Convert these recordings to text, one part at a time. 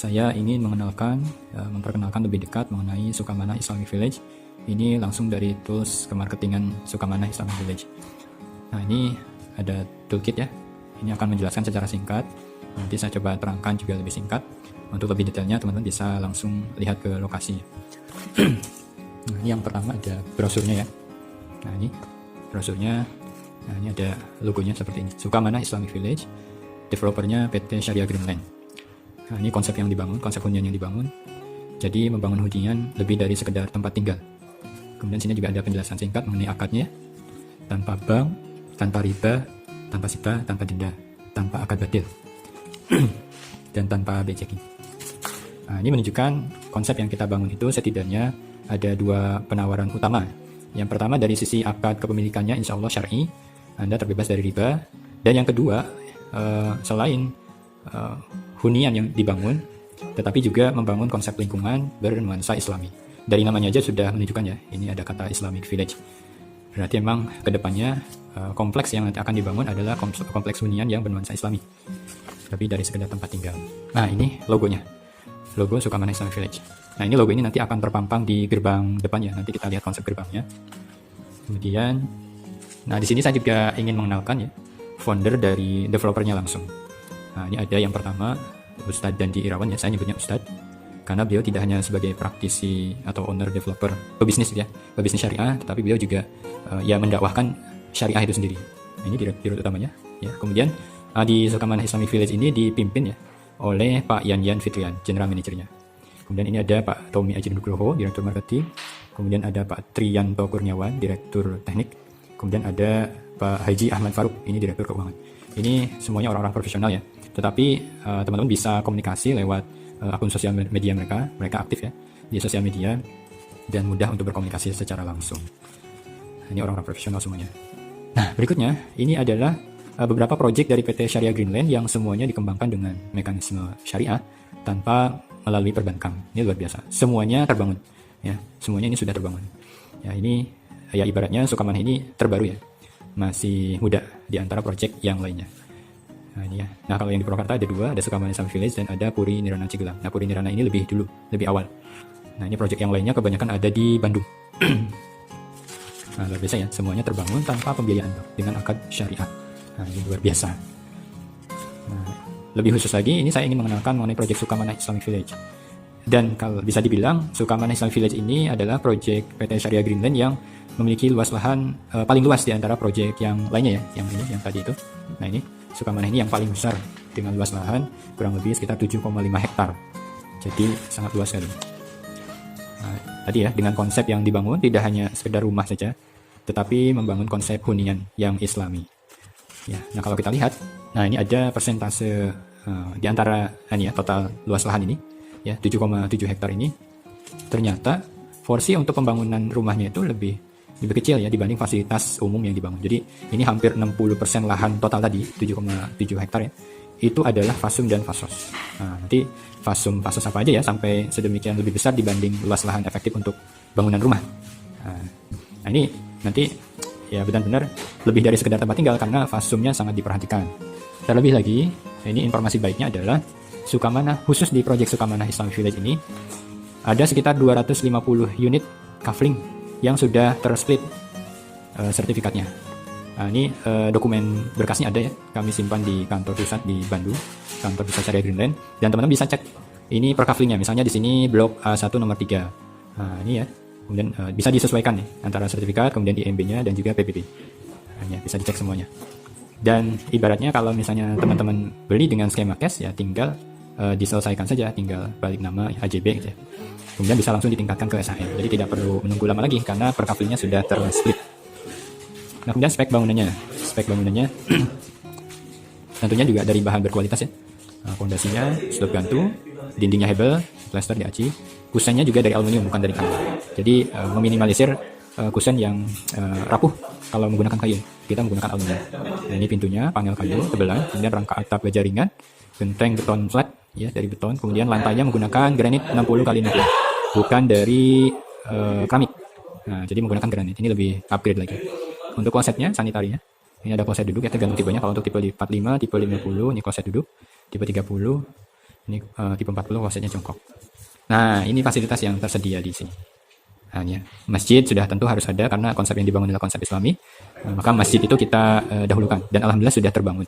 saya ingin memperkenalkan lebih dekat mengenai Sukamana Islamic Village. Ini langsung dari tools kemarketingan Sukamana Islamic Village. Nah, ini ada toolkit ya. Ini akan menjelaskan secara singkat. Nanti saya coba terangkan juga lebih singkat. Untuk lebih detailnya teman-teman bisa langsung lihat ke lokasi. Nah, ini yang pertama ada brosurnya ya. Nah, ini brosurnya. Nah, ini ada logonya seperti ini. Sukamana Islamic Village. Developernya PT Syariah Greenland. Nah, ini konsep yang dibangun, konsep hunian yang dibangun. Jadi membangun hunian lebih dari sekedar tempat tinggal. Kemudian sini juga ada penjelasan singkat mengenai akadnya. Tanpa bank, tanpa riba, tanpa sita, tanpa denda, tanpa akad batil. Dan tanpa bejeki. Nah, ini menunjukkan konsep yang kita bangun itu setidaknya ada dua penawaran utama. Yang pertama dari sisi akad kepemilikannya insya Allah syar'i, Anda terbebas dari riba. Dan yang kedua, selain hunian yang dibangun, tetapi juga membangun konsep lingkungan bernuansa Islami. Dari namanya aja sudah menunjukkan ya, ini ada kata Islamic Village. Berarti memang kedepannya kompleks yang nanti akan dibangun adalah kompleks hunian yang bernuansa Islami, lebih dari sekedar tempat tinggal. Nah, ini logonya, logo Sukamana Islamic Village. Nah, ini logo ini nanti akan terpampang di gerbang depannya. Nanti kita lihat konsep gerbangnya. Kemudian, nah di sini saya juga ingin mengenalkan ya founder dari developernya langsung. Nah, ini ada yang pertama Ustadz Dandi Irawan ya, saya nyebutnya Ustadz karena beliau tidak hanya sebagai praktisi atau owner developer pebisnis ya, pebisnis syariah, tetapi beliau juga ya mendakwahkan syariah itu sendiri. Nah, ini direktur utamanya ya. Kemudian di Sukamana Islamic Village ini dipimpin ya oleh Pak Yan Fitrian, general manajernya. Kemudian ini ada Pak Tommy Aji Nugroho, direktur marketing. Kemudian ada Pak Triyanto Kurniawan, direktur teknik. Kemudian ada Pak Haji Ahmad Faruk, ini direktur keuangan. Ini semuanya orang-orang profesional ya. Tetapi teman-teman bisa komunikasi lewat akun sosial media mereka. Mereka aktif ya di sosial media dan mudah untuk berkomunikasi secara langsung. Nah, ini orang-orang profesional semuanya. Nah, berikutnya ini adalah beberapa proyek dari PT Syariah Greenland yang semuanya dikembangkan dengan mekanisme syariah tanpa melalui perbankan. Ini luar biasa. Semuanya terbangun ya. Semuanya ini sudah terbangun. Ya, ini ya ibaratnya Sukamana ini terbaru ya. Masih muda di antara proyek yang lainnya. Nah, ini ya. Nah, kalau yang di Purwakarta ada dua, ada Sukamana Islamic Village dan ada Puri Nirana Cigelang. Nah, Puri Nirana ini lebih dulu, lebih awal. Nah, ini proyek yang lainnya kebanyakan ada di Bandung. Nah, luar biasa ya. Semuanya terbangun tanpa pembiayaan dengan akad syariah. Nah, ini luar biasa. Nah, lebih khusus lagi, ini saya ingin mengenalkan mengenai proyek Sukamana Islamic Village. Dan kalau bisa dibilang, Sukamana Islamic Village ini adalah proyek PT Syariah Greenland yang memiliki luas lahan paling luas di antara proyek yang lainnya ya, yang ini, yang tadi itu. Nah, ini Sukamana ini yang paling besar dengan luas lahan kurang lebih sekitar 7,5 hektar. Jadi sangat luas sekali. Nah, tadi ya, dengan konsep yang dibangun tidak hanya sekedar rumah saja, tetapi membangun konsep hunian yang Islami. Ya, nah kalau kita lihat, nah ini ada persentase di antara ini ya, total luas lahan ini ya 7,7 hektar ini. Ternyata porsi untuk pembangunan rumahnya itu lebih kecil ya dibanding fasilitas umum yang dibangun. Jadi ini hampir 60% lahan total tadi 7,7 hektar ya. Itu adalah fasum dan fasos. Nah, nanti fasum fasos apa aja ya sampai sedemikian lebih besar dibanding luas lahan efektif untuk bangunan rumah. Nah, ini nanti ya benar-benar lebih dari sekedar tempat tinggal karena fasumnya sangat diperhatikan. Terlebih lagi, ini informasi baiknya adalah Sukamana, khusus di proyek Sukamana Islamic Village ini ada sekitar 250 unit kafling yang sudah tersplit sertifikatnya. Nah, ini dokumen berkasnya ada ya, kami simpan di kantor pusat di Bandung, kantor pusat Syariah Greenland, dan teman-teman bisa cek ini per kaflingnya. Misalnya di sini blok A1 nomor 3. Nah, ini ya. Kemudian bisa disesuaikan nih antara sertifikat, kemudian IMB-nya dan juga PPP. Nah, bisa dicek semuanya. Dan ibaratnya kalau misalnya teman-teman beli dengan skema cash ya tinggal diselesaikan saja, tinggal balik nama AJB gitu ya. Kemudian bisa langsung ditingkatkan ke SHM. Jadi tidak perlu menunggu lama lagi karena per kaflingnya sudah tersplit. Nah, kemudian spek bangunannya. Spek bangunannya tentunya juga dari bahan berkualitas ya. Fondasinya slop gantung, dindingnya hebel, plaster diaci, kusennya juga dari aluminium bukan dari kayu. Jadi meminimalisir kusen yang rapuh kalau menggunakan kayu. Kita menggunakan aluminium. Nah, ini pintunya panel kayu tebelan, kemudian rangka atap baja ringan, genteng beton flat ya dari beton, kemudian lantainya menggunakan granit 60x60, bukan dari keramik. Nah, jadi menggunakan granit. Ini lebih upgrade lagi. Untuk klosetnya, sanitarinya, ini ada kloset duduk ya tergantung tipenya. Kalau untuk tipe 45, tipe 50 ini kloset duduk, tipe 30 Ini tipe 40 klosetnya jongkok. Nah, ini fasilitas yang tersedia di sini. Nah, ya. Masjid sudah tentu harus ada karena konsep yang dibangun adalah konsep Islami. Maka masjid itu kita dahulukan dan alhamdulillah sudah terbangun.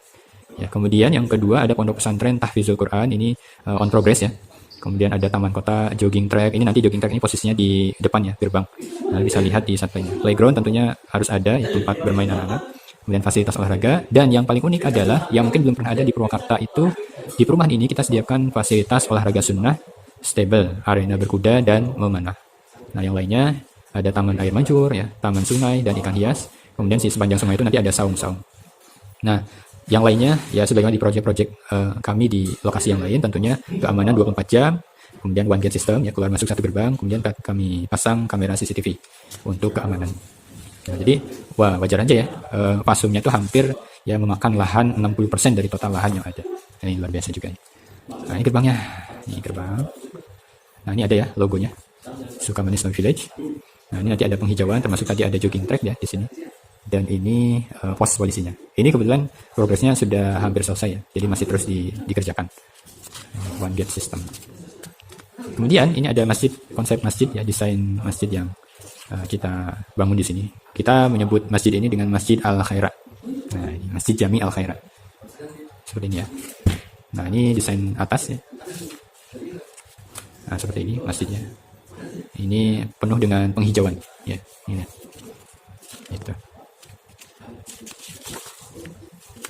Ya, kemudian yang kedua ada pondok pesantren Tahfizul Quran, ini on progress ya. Kemudian ada taman kota, jogging track. Ini nanti jogging track ini posisinya di depan ya, gerbang. Nah, bisa lihat di satpelnya. Playground tentunya harus ada ya, tempat bermain anak-anak. Kemudian fasilitas olahraga, dan yang paling unik adalah yang mungkin belum pernah ada di Purwakarta itu, di perumahan ini kita sediakan fasilitas olahraga sunnah, stable, arena berkuda dan memanah. Nah, yang lainnya ada taman air mancur ya, taman sungai dan ikan hias. Kemudian di sepanjang sungai itu nanti ada saung-saung. Nah, yang lainnya ya sebagaimana di proyek-proyek kami di lokasi yang lain, tentunya keamanan 24 jam, kemudian one gate system ya, keluar masuk satu gerbang, kemudian kami pasang kamera CCTV untuk keamanan. Nah, jadi wajar aja ya, fasumnya itu hampir ya memakan lahan 60% dari total lahan yang ada. Nah, ini luar biasa juga. Nah, ini gerbangnya, ini gerbang. Nah, ini ada ya logonya, Sukamana Islamic Village. Nah, ini nanti ada penghijauan, termasuk tadi ada jogging track ya di sini. Dan ini pos polisinya. Ini kebetulan progresnya sudah hampir selesai ya, jadi masih terus dikerjakan. One gate system. Kemudian ini ada masjid, konsep masjid ya, desain masjid yang kita bangun di sini. Kita menyebut masjid ini dengan Masjid Al Khairat. Nah, ini Masjid Jami Al Khairat. Seperti ini ya. Nah, ini desain atas ya. Nah, seperti ini masjidnya. Ini penuh dengan penghijauan ya. Ini. Itu.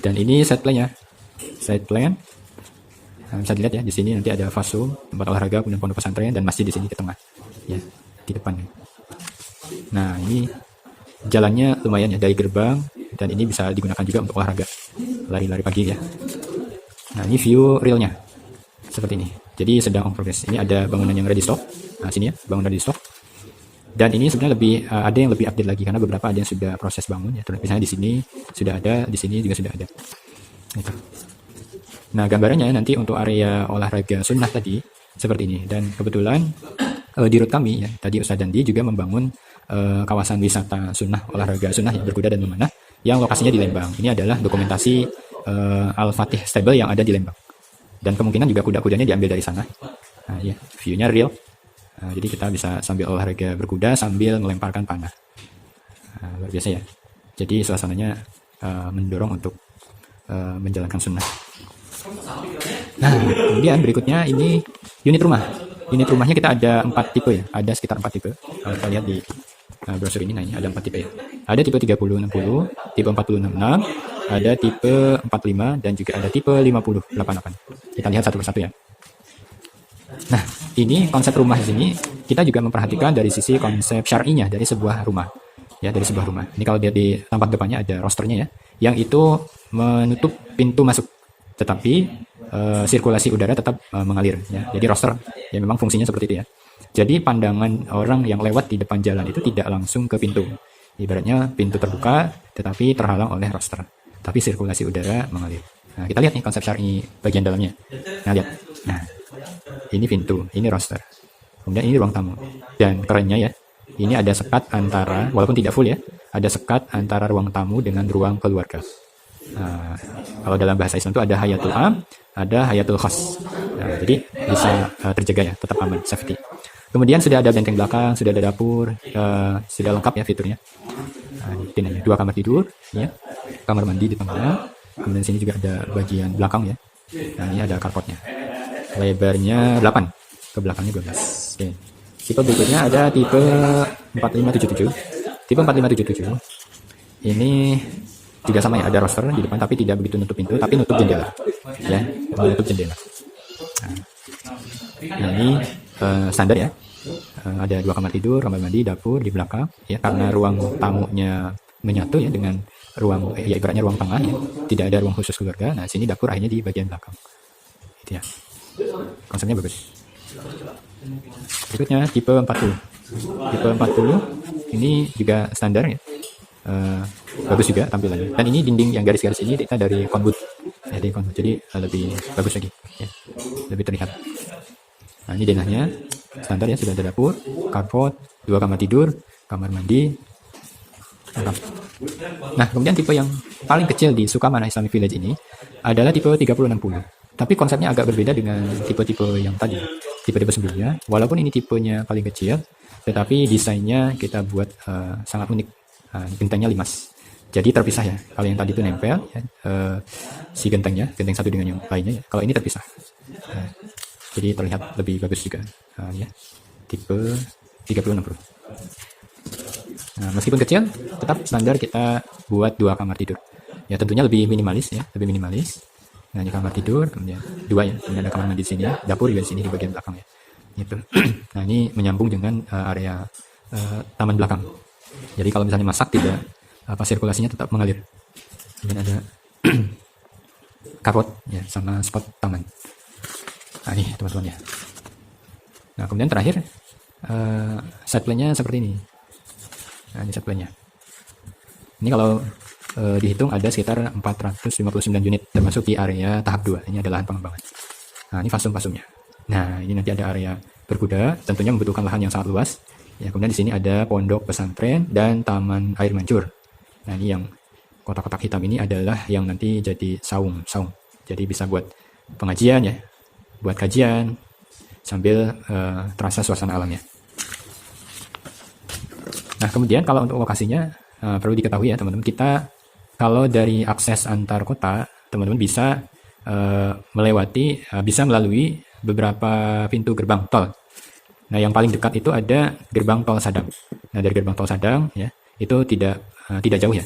Dan ini set plan-nya. Set plan. Nah, bisa dilihat ya di sini nanti ada fasum, tempat olahraga, kemudian pondok pesantren dan masjid di sini di tengah. Ya, di depan. Nah, ini jalannya lumayan ya dari gerbang, dan ini bisa digunakan juga untuk olahraga, lari-lari pagi ya. Nah, ini view realnya seperti ini. Jadi sedang on progress. Ini ada bangunan yang ready stock. Nah, sini ya, bangunan ready stock. Dan ini sebenarnya lebih ada yang lebih update lagi karena beberapa ada yang sudah proses bangun ya. Terus misalnya di sini sudah ada, di sini juga sudah ada. Itu. Nah, gambarannya nanti untuk area olahraga sunnah tadi seperti ini. Dan kebetulan di route kami ya, tadi Ustadz Dandi juga membangun kawasan wisata sunnah, olahraga sunnah yang berkuda dan memanah yang lokasinya di Lembang. Ini adalah dokumentasi Al-Fatih Stable yang ada di Lembang. Dan kemungkinan juga kuda-kudanya diambil dari sana. Nah, ya, view-nya real. Nah, jadi kita bisa sambil olahraga berkuda sambil melemparkan panah. Nah, luar biasa ya. Jadi suasananya mendorong untuk menjalankan sunnah. Nah, kemudian berikutnya ini unit rumah. Unit rumahnya kita ada 4 tipe ya. Ada sekitar 4 tipe. Kalau kita lihat di brosur ini, nah ini ada 4 tipe ya. Ada tipe 3060, tipe 4066, ada tipe 45, dan juga ada tipe 5088. Kita lihat satu persatu ya. Nah, ini konsep rumah di sini kita juga memperhatikan dari sisi konsep syar'inya dari sebuah rumah. Ya, dari sebuah rumah. Ini kalau lihat di tampak depannya ada rosternya ya, yang itu menutup pintu masuk, tetapi sirkulasi udara tetap mengalir ya. Jadi roster ya memang fungsinya seperti itu ya. Jadi pandangan orang yang lewat di depan jalan itu tidak langsung ke pintu. Ibaratnya pintu terbuka tetapi terhalang oleh roster. Tapi sirkulasi udara mengalir. Nah, kita lihat nih konsep syar'i bagian dalamnya. Nah, lihat. Nah, ini pintu, ini roster. Kemudian ini ruang tamu. Dan kerennya ya, ini ada sekat antara, walaupun tidak full ya, ada sekat antara ruang tamu dengan ruang keluarga. Nah, kalau dalam bahasa Islam itu ada hayatul am, ada hayatul khas. Nah, jadi bisa terjaga ya, tetap aman, safety. Kemudian sudah ada benteng belakang, sudah ada dapur, sudah lengkap ya fiturnya. Nah, ini 2 kamar tidur, ya, kamar mandi di tengah. Kemudian sini juga ada bagian belakang ya. Nah, ini ada carportnya. Lebarnya 8, ke belakangnya 12. Oke. Tipe berikutnya ada tipe 4577. Tipe 4577 ini juga sama ya, ada roster di depan tapi tidak begitu nutup pintu, tapi nutup jendela ya, menutup jendela. Nah, ini standar ya, ada 2 kamar tidur, kamar mandi, dapur di belakang ya, karena ruang tamunya menyatu ya dengan ruang ya ibaratnya ruang tengah ya, tidak ada ruang khusus keluarga. Nah, sini dapur akhirnya di bagian belakang itu ya, konsepnya bagus. Berikutnya tipe 40. Tipe 40 ini juga standar ya. Bagus juga tampilannya. Dan ini dinding yang garis-garis ini kita dari konbut. Ya, dari konbut. Jadi lebih bagus lagi ya. Lebih terlihat. Nah, ini denahnya standar ya, sudah ada dapur, carport, 2 kamar tidur, kamar mandi. Lengkap. Nah, kemudian tipe yang paling kecil di Sukamana Islamic Village ini adalah tipe 3060. Tapi konsepnya agak berbeda dengan tipe-tipe yang tadi, tipe-tipe sebelumnya. Walaupun ini tipenya paling kecil, tetapi desainnya kita buat sangat unik. Gentengnya limas, jadi terpisah ya. Kalau yang tadi itu nempel ya, si gentengnya, genteng satu dengan yang lainnya ya. Kalau ini terpisah, jadi terlihat lebih bagus juga ya. Tipe 3060. Nah, meskipun kecil, tetap standar kita buat 2 kamar tidur. Ya tentunya lebih minimalis ya, lebih minimalis. Nah ini kamar tidur, kemudian 2 ya, kemudian ada kamar mandi di sini, dapur juga di sini di bagian belakang ya. Gitu. Nah ini menyambung dengan area taman belakang. Jadi kalau misalnya masak tidak sirkulasinya tetap mengalir. Kemudian ada carport ya sama spot taman. Nah ini teman-teman ya. Nah kemudian terakhir side plan-nya seperti ini. Nah ini side plan-nya. Ini kalau dihitung ada sekitar 459 unit termasuk di area tahap 2. Ini ada lahan pengembangan. Nah ini fasum-fasumnya. Nah ini nanti ada area berkuda, tentunya membutuhkan lahan yang sangat luas. Ya, kemudian di sini ada pondok pesantren dan taman air mancur. Nah ini yang kotak-kotak hitam ini adalah yang nanti jadi saung. Jadi bisa buat pengajian ya, buat kajian sambil terasa suasana alamnya. Nah kemudian kalau untuk lokasinya perlu diketahui ya teman-teman, kita kalau dari akses antar kota, teman-teman bisa bisa melalui beberapa pintu gerbang tol. Nah, yang paling dekat itu ada gerbang tol Sadang. Nah, dari gerbang tol Sadang ya, itu tidak jauh ya.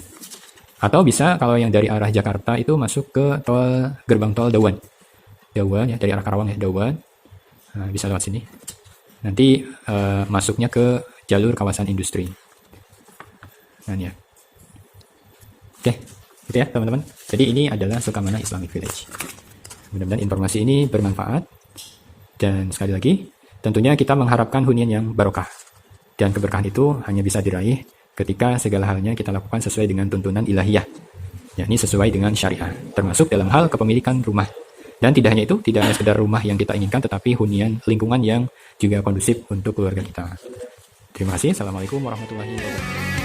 Atau bisa kalau yang dari arah Jakarta itu masuk ke gerbang tol Dawan. Dawan ya, dari arah Karawang ya, Dawan. Nah, bisa lewat sini. Nanti masuknya ke jalur kawasan industri. Nah, ya. Oke, gitu ya teman-teman. Jadi ini adalah Sukamana Islamic Village. Mudah-mudahan informasi ini bermanfaat. Dan sekali lagi, tentunya kita mengharapkan hunian yang barokah. Dan keberkahan itu hanya bisa diraih ketika segala halnya kita lakukan sesuai dengan tuntunan ilahiyah. Yakni sesuai dengan syariah. Termasuk dalam hal kepemilikan rumah. Dan tidak hanya itu, tidak hanya sekedar rumah yang kita inginkan, tetapi hunian lingkungan yang juga kondusif untuk keluarga kita. Terima kasih. Assalamualaikum warahmatullahi wabarakatuh.